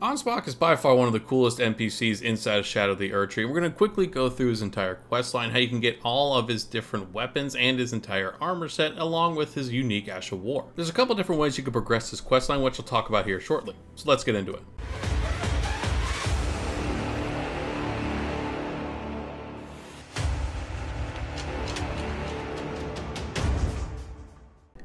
Ansbach is by far one of the coolest NPCs inside of Shadow of the Erdtree. We're going to quickly go through his entire questline, how you can get all of his different weapons and his entire armor set, along with his unique Ash of War. There's a couple different ways you can progress this questline, which I'll talk about here shortly. So let's get into it.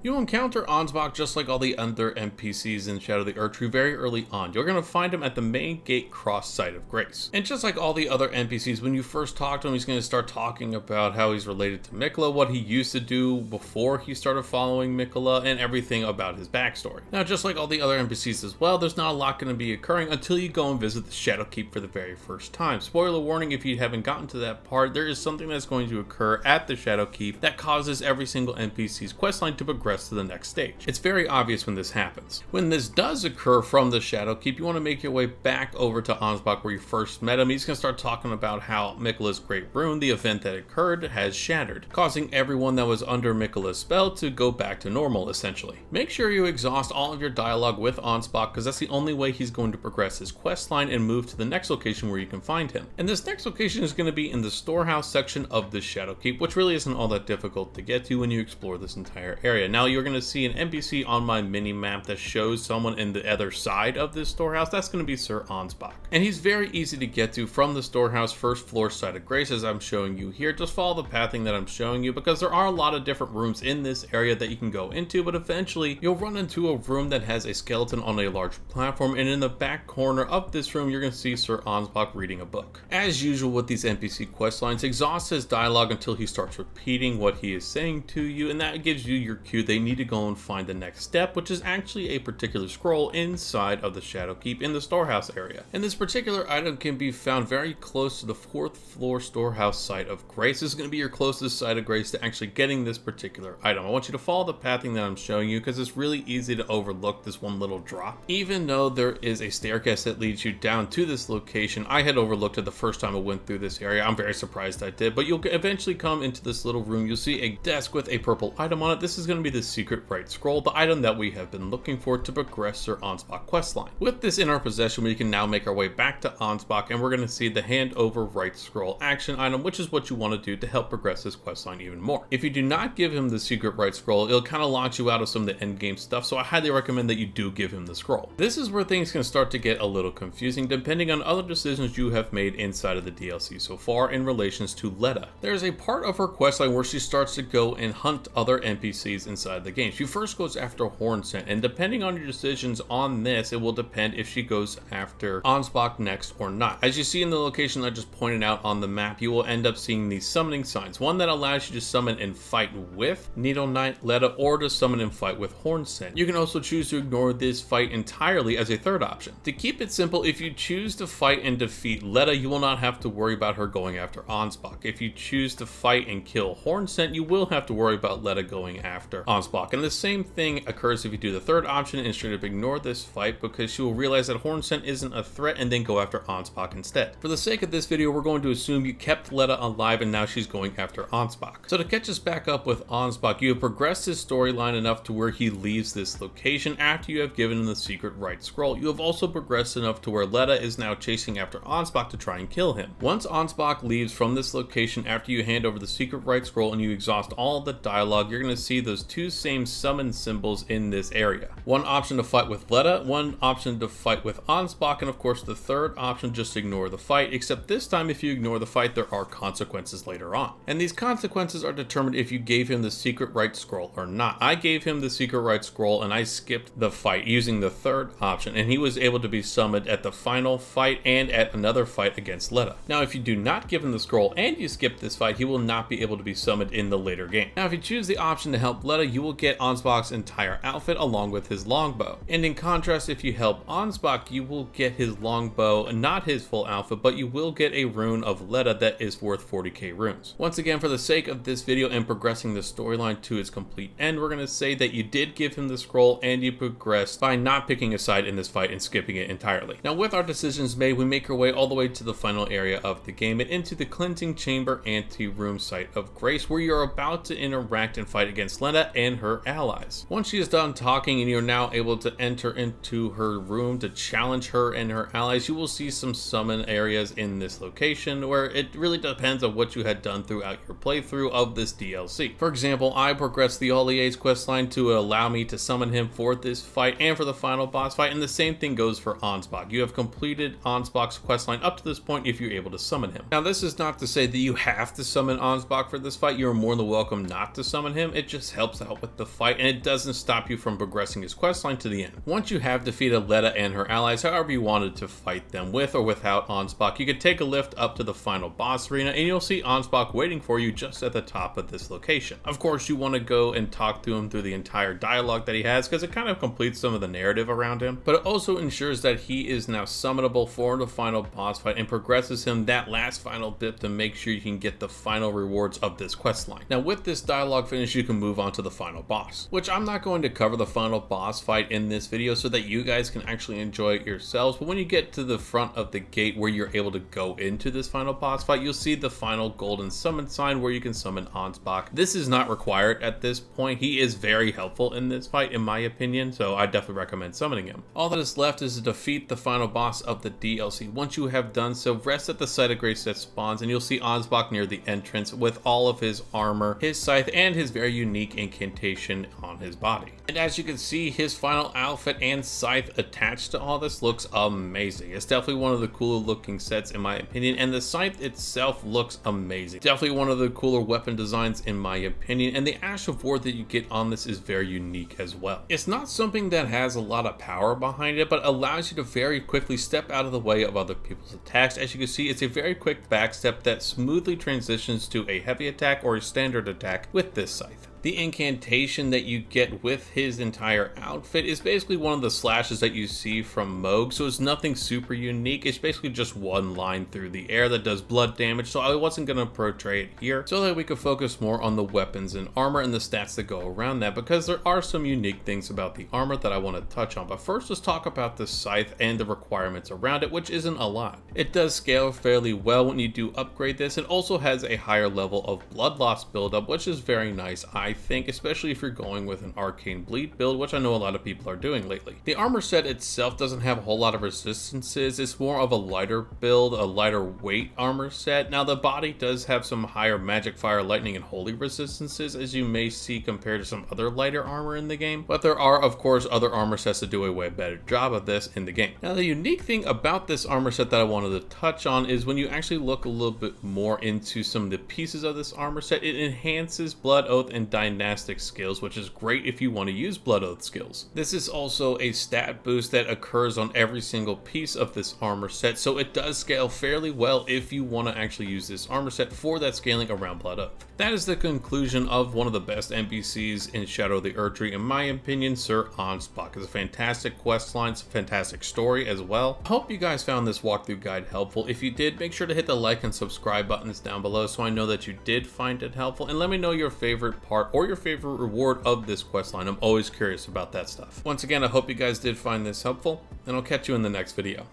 You'll encounter Ansbach just like all the other NPCs in Shadow of the Erdtree very early on. You're going to find him at the main gate cross site of Grace. And just like all the other NPCs, when you first talk to him, he's going to start talking about how he's related to Miquella, what he used to do before he started following Miquella, and everything about his backstory. Now, just like all the other NPCs as well, there's not a lot going to be occurring until you go and visit the Shadowkeep for the very first time. Spoiler warning, if you haven't gotten to that part, there is something that's going to occur at the Shadowkeep that causes every single NPC's questline to progress to the next stage. It's very obvious when this happens. When this does occur from the Shadowkeep, you want to make your way back over to Ansbach where you first met him. He's going to start talking about how Miquella's Great Rune, the event that occurred, has shattered, causing everyone that was under Miquella's spell to go back to normal, essentially. Make sure you exhaust all of your dialogue with Ansbach, because that's the only way he's going to progress his questline and move to the next location where you can find him. And this next location is going to be in the storehouse section of the Shadowkeep, which really isn't all that difficult to get to when you explore this entire area. Now, you're going to see an NPC on my mini map that shows someone in the other side of this storehouse. That's going to be Sir Ansbach, and he's very easy to get to from the storehouse first floor side of Grace, as I'm showing you here. Just follow the pathing that I'm showing you, because there are a lot of different rooms in this area that you can go into, but eventually you'll run into a room that has a skeleton on a large platform, and in the back corner of this room you're going to see Sir Ansbach reading a book. As usual with these NPC questlines, exhaust his dialogue until he starts repeating what he is saying to you, and that gives you your cue. They need to go and find the next step, which is actually a particular scroll inside of the Shadowkeep in the storehouse area. And this particular item can be found very close to the 4th floor storehouse site of Grace. This is going to be your closest site of Grace to actually getting this particular item. I want you to follow the pathing that I'm showing you, because it's really easy to overlook this one little drop. Even though there is a staircase that leads you down to this location, I had overlooked it the first time I went through this area. I'm very surprised I did, but you'll eventually come into this little room. You'll see a desk with a purple item on it. This is going to be the secret right scroll, the item that we have been looking for to progress Sir Ansbach questline. With this in our possession, we can now make our way back to Ansbach, and we're going to see the hand over right scroll action item, which is what you want to do to help progress this questline even more. If you do not give him the secret right scroll, it'll kind of launch you out of some of the end game stuff, so I highly recommend that you do give him the scroll. This is where things can start to get a little confusing depending on other decisions you have made inside of the DLC so far in relations to Letta. There's a part of her questline where she starts to go and hunt other NPCs inside the game. She first goes after Hornsent, and depending on your decisions on this, it will depend if she goes after Ansbach next or not. As you see in the location I just pointed out on the map, you will end up seeing these summoning signs. One that allows you to summon and fight with Needle Knight, Letta, or to summon and fight with Hornsent. You can also choose to ignore this fight entirely as a third option. To keep it simple, if you choose to fight and defeat Letta, you will not have to worry about her going after Ansbach. If you choose to fight and kill Hornsent, you will have to worry about Letta going after Ansbach. And the same thing occurs if you do the third option and straight up ignore this fight, because she will realize that Hornsent isn't a threat and then go after Ansbach instead. For the sake of this video, we're going to assume you kept Letta alive and now she's going after Ansbach. So to catch us back up with Ansbach, you have progressed his storyline enough to where he leaves this location after you have given him the secret right scroll. You have also progressed enough to where Letta is now chasing after Ansbach to try and kill him. Once Ansbach leaves from this location after you hand over the secret right scroll and you exhaust all the dialogue, you're going to see those two same summon symbols in this area. One option to fight with Letta, one option to fight with Ansbach, and of course the third option, just ignore the fight, except this time if you ignore the fight there are consequences later on. And these consequences are determined if you gave him the secret right scroll or not. I gave him the secret right scroll and I skipped the fight using the third option, and he was able to be summoned at the final fight and at another fight against Letta. Now if you do not give him the scroll and you skip this fight, he will not be able to be summoned in the later game. Now if you choose the option to help Letta, you will get Ansbach's entire outfit along with his longbow. And in contrast, if you help Ansbach, you will get his longbow, not his full outfit, but you will get a rune of Letta that is worth 40k runes. Once again, for the sake of this video and progressing the storyline to its complete end, we're going to say that you did give him the scroll and you progressed by not picking a side in this fight and skipping it entirely. Now with our decisions made, we make our way all the way to the final area of the game and into the cleansing chamber ante-room site of Grace, where you're about to interact and fight against Letta and and her allies. Once she is done talking and you're now able to enter into her room to challenge her and her allies, you will see some summon areas in this location where it really depends on what you had done throughout your playthrough of this DLC. For example, I progressed the Allier's questline to allow me to summon him for this fight and for the final boss fight, and the same thing goes for Ansbach. You have completed Ansbach's questline up to this point if you're able to summon him. Now, this is not to say that you have to summon Ansbach for this fight. You're more than welcome not to summon him. It just helps out with the fight, and it doesn't stop you from progressing his questline to the end. Once you have defeated Letta and her allies, however you wanted to fight them, with or without Ansbach, you could take a lift up to the final boss arena and you'll see Ansbach waiting for you just at the top of this location. Of course, you want to go and talk to him through the entire dialogue that he has, because it kind of completes some of the narrative around him, but it also ensures that he is now summonable for the final boss fight and progresses him that last final bit to make sure you can get the final rewards of this questline. Now, with this dialogue finished, you can move on to the final boss, which I'm not going to cover the final boss fight in this video so that you guys can actually enjoy it yourselves, but when you get to the front of the gate where you're able to go into this final boss fight, you'll see the final golden summon sign where you can summon Ansbach. This is not required at this point. He is very helpful in this fight in my opinion, so I definitely recommend summoning him. All that is left is to defeat the final boss of the DLC. Once you have done so, rest at the site of grace that spawns and you'll see Ansbach near the entrance with all of his armor, his scythe, and his very unique incantation on his body. And as you can see, his final outfit and scythe attached to all this looks amazing. It's definitely one of the cooler looking sets in my opinion, and the scythe itself looks amazing. Definitely one of the cooler weapon designs in my opinion, and the Ash of War that you get on this is very unique as well. It's not something that has a lot of power behind it, but allows you to very quickly step out of the way of other people's attacks. As you can see, it's a very quick backstep that smoothly transitions to a heavy attack or a standard attack with this scythe. The incantation that you get with his entire outfit is basically one of the slashes that you see from Moog, so it's nothing super unique. It's basically just one line through the air that does blood damage, so I wasn't going to portray it here so that we could focus more on the weapons and armor and the stats that go around that, because there are some unique things about the armor that I want to touch on. But first, let's talk about the scythe and the requirements around it, which isn't a lot. It does scale fairly well when you do upgrade this. It also has a higher level of blood loss buildup, which is very nice, I think, especially if you're going with an arcane bleed build, which I know a lot of people are doing lately. The armor set itself doesn't have a whole lot of resistances. It's more of a lighter build, a lighter weight armor set. Now, the body does have some higher magic, fire, lightning, and holy resistances, as you may see compared to some other lighter armor in the game, but there are of course other armor sets that do a way better job of this in the game. Now, the unique thing about this armor set that I wanted to touch on is when you actually look a little bit more into some of the pieces of this armor set, it enhances Blood Oath and Dynastic skills, which is great if you want to use Blood Oath skills. This is also a stat boost that occurs on every single piece of this armor set, so it does scale fairly well if you want to actually use this armor set for that scaling around Blood Oath. That is the conclusion of one of the best NPCs in Shadow of the Erdtree, in my opinion. Sir Ansbach is a fantastic questline, it's a fantastic story as well. I hope you guys found this walkthrough guide helpful. If you did, make sure to hit the like and subscribe buttons down below so I know that you did find it helpful, and let me know your favorite part or your favorite reward of this questline. I'm always curious about that stuff. Once again, I hope you guys did find this helpful, and I'll catch you in the next video.